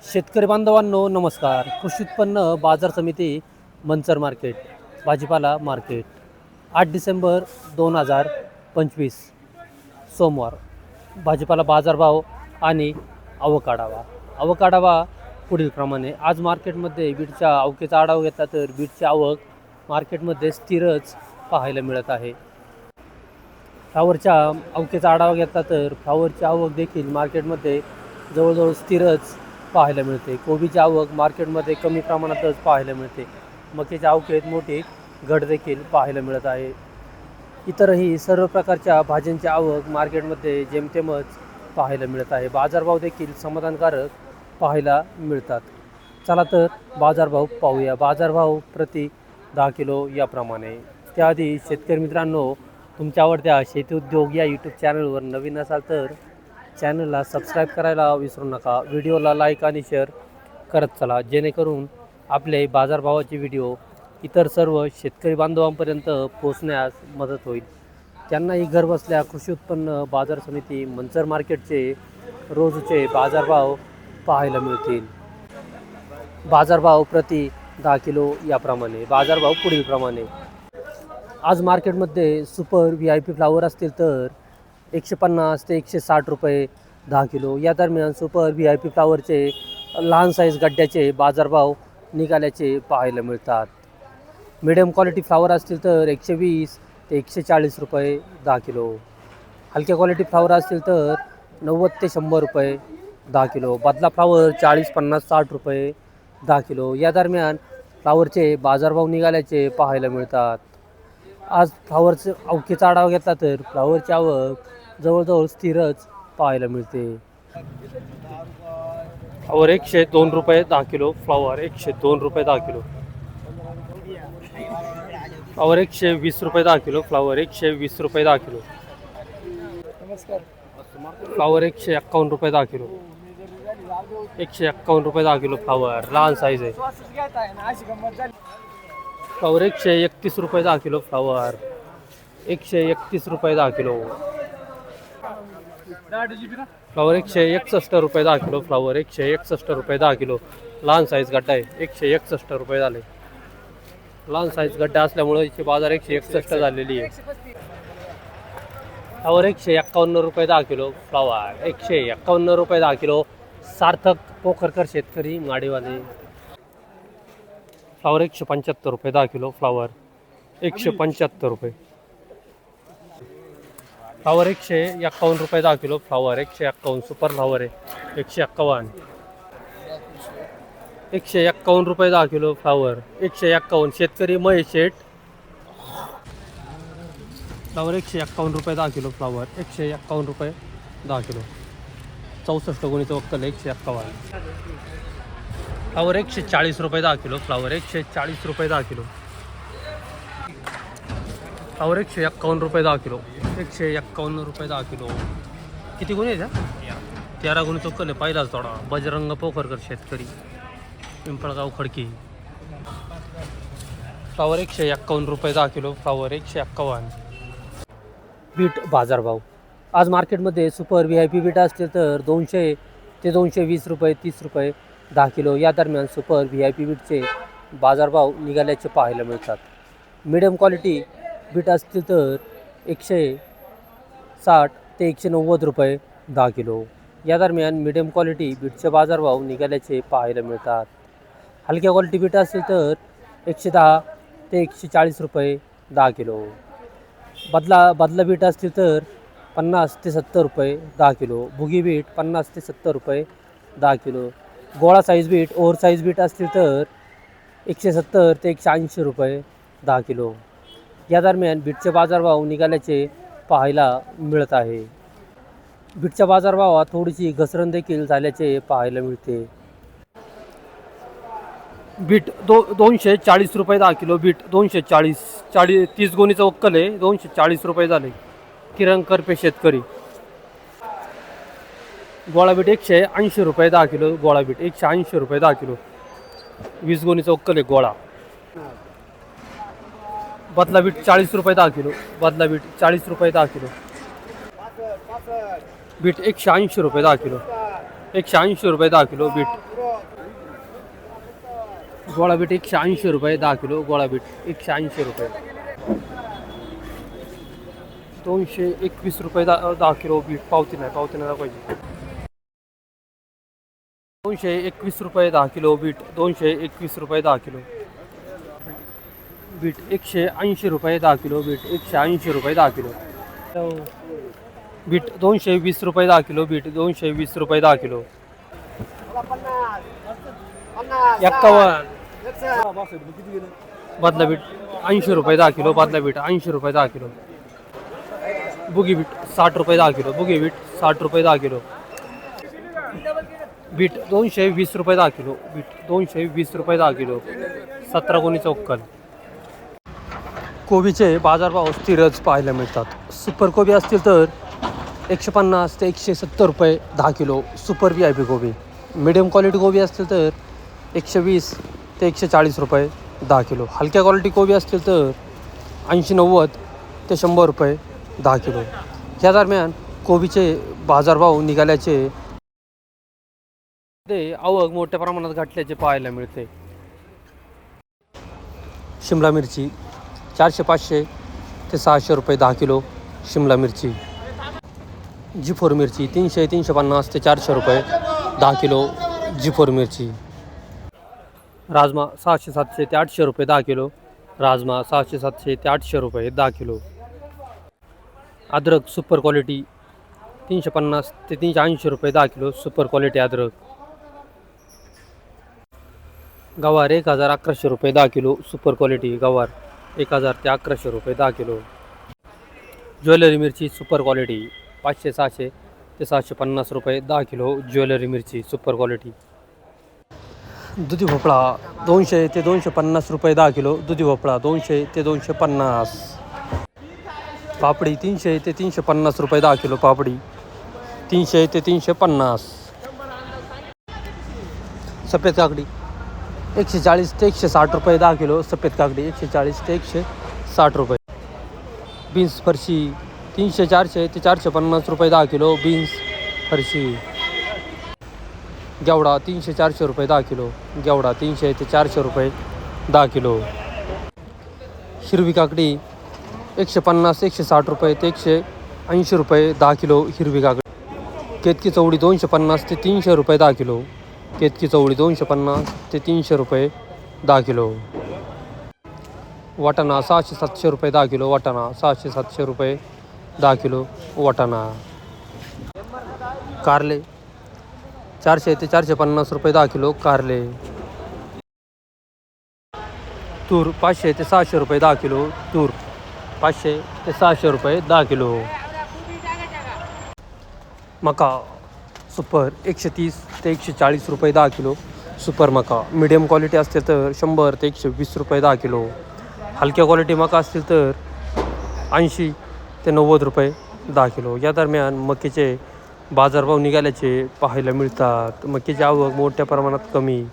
शेतकरी बांधवांनो नमस्कार. कृषी उत्पन्न बाजार समिती मंचर मार्केट भाजीपाला मार्केट 8 डिसेंबर 2025 सोमवार. भाजीपाला बाजारभाव आणि आवक आढावा पुढीलप्रमाणे. आज मार्केटमध्ये बीटच्या आवकेचा आढावा घेतला तर बीटची आवक मार्केटमध्ये स्थिरच पाहायला मिळत आहे. फ्लावरच्या आवकेचा आढावा घेतला तर फ्लावरची आवक देखील मार्केटमध्ये जवळजवळ स्थिरच पाहायला मिळते. कोबीची आवक मार्केटमध्ये कमी प्रमाणातच पाहायला मिळते. मक्याच्या आवकेत मोठी घट देखील पाहायला मिळत आहे. इतरही सर्व प्रकारच्या भाज्यांची आवक मार्केटमध्ये जेमतेमच पाहायला मिळत आहे. बाजारभाव देखील समाधानकारक पाहायला मिळतात. चला तर बाजारभाव पाहूया. बाजारभाव प्रति 10 किलो याप्रमाणे. त्याआधी शेतकरी मित्रांनो, तुमच्या आवडत्या शेती उद्योग या यूट्यूब चॅनलवर नवीन असाल तर चॅनलला सबस्क्राईब करायला विसरू नका. व्हिडिओला लाईक आणि शेअर करत चला, जेणेकरून आपले बाजारभावाचे व्हिडिओ इतर सर्व शेतकरी बांधवांपर्यंत पोहोचण्यास मदत होईल. त्यांनाही घरबसल्या कृषी उत्पन्न बाजार समिती मंचर मार्केटचे रोजचे बाजारभाव पाहायला मिळतील. बाजारभाव प्रति 10 किलो याप्रमाणे. बाजारभाव पुढीलप्रमाणे. आज मार्केटमध्ये सुपर VIP फ्लावर असतील तर 150 ते 160 रुपये 10 किलो या दरम्यान सुपर VIP फ्लावरचे लहान साईज गड्ड्याचे बाजारभाव निघाल्याचे पाहायला मिळतात. मिडियम क्वालिटी फ्लावर असतील तर 120 ते 140 रुपये 10 किलो. हलक्या क्वालिटी फ्लावर असतील तर 90 ते 100 रुपये 10 किलो. बदला फ्लावर 40, 50, 60 रुपये 10 किलो या दरम्यान फ्लावरचे बाजारभाव निघाल्याचे पाहायला मिळतात. आज फ्लावरचं आवकेचा आढावा घेतला तर फ्लावरची आवक जवळजवळ स्थिरच पाहायला मिळते. फ्लावर 102 रुपये 10 किलो. फ्लावर 102 रुपये 10 किलो. फ्लावर 120 रुपये 10 किलो. फ्लावर 120 रुपये 10 किलो. फ्लावर 151 रुपये 10 किलो. 151 रुपये 10 किलो. फ्लावर लहान साईज आहे. फ्लावर 131 रुपये 10 किलो. फ्लावर 131 रुपये 10 किलो. फ्लावर 161 रुपये 10 किलो. फ्लावर 161 रुपये 10 किलो. लहान साईज गड्डा आहे. 161 रुपये झाले. लहान साईज गड्डा असल्यामुळे याची बाजार 161 झालेली आहे. फ्लावर 151 रुपये 10 किलो. फ्लावर 151 रुपये 10 किलो. सार्थक पोखरकर शेतकरी माडेवाले. फ्लावर 175 रुपये 10 किलो. फ्लावर 175 रुपये. फ्लावर 151 रुपये 10 किलो. फ्लावर 151 सुपर फ्लावर आहे. 151 रुपये 10 किलो. फ्लावर 151 शेतकरी महेश शेठ. फ्लावर 151 रुपये 10 किलो. फ्लावर 151 रुपये 10 किलो. 64 गुणिले वक्कल 151. फ्लावर 140 रुपये 10 किलो. फ्लावर 140 रुपये 10 किलो. फ्लावर 151 रुपये 10 किलो. 151 रुपये 10 किलो. किती गुन्हे आहेत? 13 गुन्हे चौकल आहे. पहिलाच थोडा बजरंग पोखरकर शेतकरी पिंपळगाव खडकी. फ्लावर 151 रुपये 10 किलो. फ्लावर 151. बीट बाजारभाव. आज मार्केटमध्ये सुपर VIP बीट असतील तर 200 ते 220 रुपये 30 रुपये 10 किलो या दरम्यान सुपर VIP बीटचे बाजारभाव निघाल्याचे पाहायला मिळतात. मिडियम क्वालिटी बीट असतील तर 160 ते 190 रुपये 10 किलो या दरम्यान मिडियम क्वालिटी बीटचे बाजारभाव निघाल्याचे पाहायला मिळतात. हलक्या क्वालिटी बीट असतील तर 110 ते 140 रुपये 10 किलो. बदला बीट असतील तर 50 ते 70 रुपये 10 किलो. भुगी बीट 50 ते 70 रुपये 10 किलो. गोळा size beet over size beet असतील तर 170 ते 180 रुपये 10 किलो या दरम्यान बीटचे बाजारभाव निघाल्याचे पाहायला मिळत आहे. बीटच्या बाजारभावात थोडीशी घसरण देखील झाल्याचे पाहायला मिळते. बीट 240 रुपये 10 किलो. बीट 240 30 गुणीचं वक्कल आहे. 240 रुपये झाले. किरण करपे शेतकरी. गोळा बीट 180 रुपये 10 किलो. गोळा बीट 180 रुपये 10 किलो. 20 गुणीचं वक्कल आहे. गोळा. बदला बीट 40 रुपये 10 किलो. बदला बीट 40 रुपये 10 किलो. बीट 180 रुपये 10 किलो. 180 रुपये 10 किलो बीट. गोळा बीट 180 रुपये 10 किलो. गोळा बीट 180 रुपये. 221 रुपये 10 किलो बीट. पावती नाही दाखवायची. 221 रुपये 10 किलो बीट. 221 रुपये 10 किलो बीट. 180 रुपये 10 किलो बीट. 180 रुपये 10 किलो बीट. 220 रुपये 10 किलो बीट. 220 रुपये 10 किलो. 51 बदला बीट 80 रुपये 10 किलो. बदला बीट 80 रुपये 10 किलो. बुगी बीट 60 रुपये 10 किलो. बुगी बीट 60 रुपये 10 किलो. बीट 220 रुपये 10 किलो. बीट 220 रुपये 10 किलो. 17 गुणी 54. कोबीचे बाजारभाव स्थिरच पाहायला मिळतात. सुपर कोबी असतील तर 150 ते 170 रुपये 10 किलो सुपर VIP कोबी. मिडियम क्वालिटी कोबी असतील तर 120 ते 140 रुपये 10 किलो. हलक्या क्वालिटी कोबी असतील तर 80-90 ते 100 रुपये 10 किलो. या दरम्यान कोबीचे बाजारभाव निघाल्याचे ते आवक मोठ्या प्रमाणात घटल्याचे पाहायला मिळते. शिमला मिरची 400-500 ते 600 रुपये 10 किलो शिमला मिरची. G4 मिरची 300-350 ते 400 रुपये 10 किलो G4 मिरची. राजमा 600-700 ते 800 रुपये 10 किलो. राजमा 600-700 ते 800 रुपये 10 किलो. अद्रक सुपर क्वालिटी 350 ते 380 रुपये 10 किलो सुपर क्वालिटी अद्रक. गवार 1000-1100 रुपये 10 किलो सुपर क्वालिटी गवार. 1000 ते 1100 रुपये 10 किलो. ज्वेलरी मिरची सुपर क्वालिटी 500-600 ते 750 रुपये 10 किलो ज्वेलरी मिरची सुपर क्वालिटी. दुधी भोपळा 200 ते 250 रुपये 10 किलो. दुधी भोपळा 200 ते 250. पापडी 300 ते 350 रुपये 10 किलो. पापडी 300 ते 350. सफेद काकडी 140 ते 160 रुपये 10 किलो. सफेद काकडी 140 ते 160 रुपये. बीन्स फरशी 300-400 ते 450 रुपये 10 किलो बीन्स फरशी. गेवडा 300-400 रुपये 10 किलो. गेवडा 300 ते 400 रुपये 10 किलो. हिरवी काकडी 150-160 रुपये ते 180 रुपये 10 किलो हिरवी काकडी. केतकी चवळी 250 ते 300 रुपये 10 किलो. केतकी चवळी 250 ते 300 रुपये 10 किलो. वाटाणा 600-700 रुपये 10 किलो. वाटाणा 600-700 रुपये 10 किलो वाटाणा. कारले 400 ते 450 रुपये 10 किलो कारले. तूर 500 ते 600 रुपये 10 किलो. तूर 500 ते 600 रुपये 10 किलो. मका सुपर 130 ते 140 रुपये 10 किलो सुपर मका. मीडियम क्वालिटी असतील तर 100 ते 120 रुपये 10 किलो. हलक्या क्वालिटी मका असतील तर 80 ते 90 रुपये 10 किलो. या दरम्यान मक्याचे बाजारभाव निघाल्याचे पाहायला मिळतात. मक्याची आवक मोठ्या प्रमाणात कमी.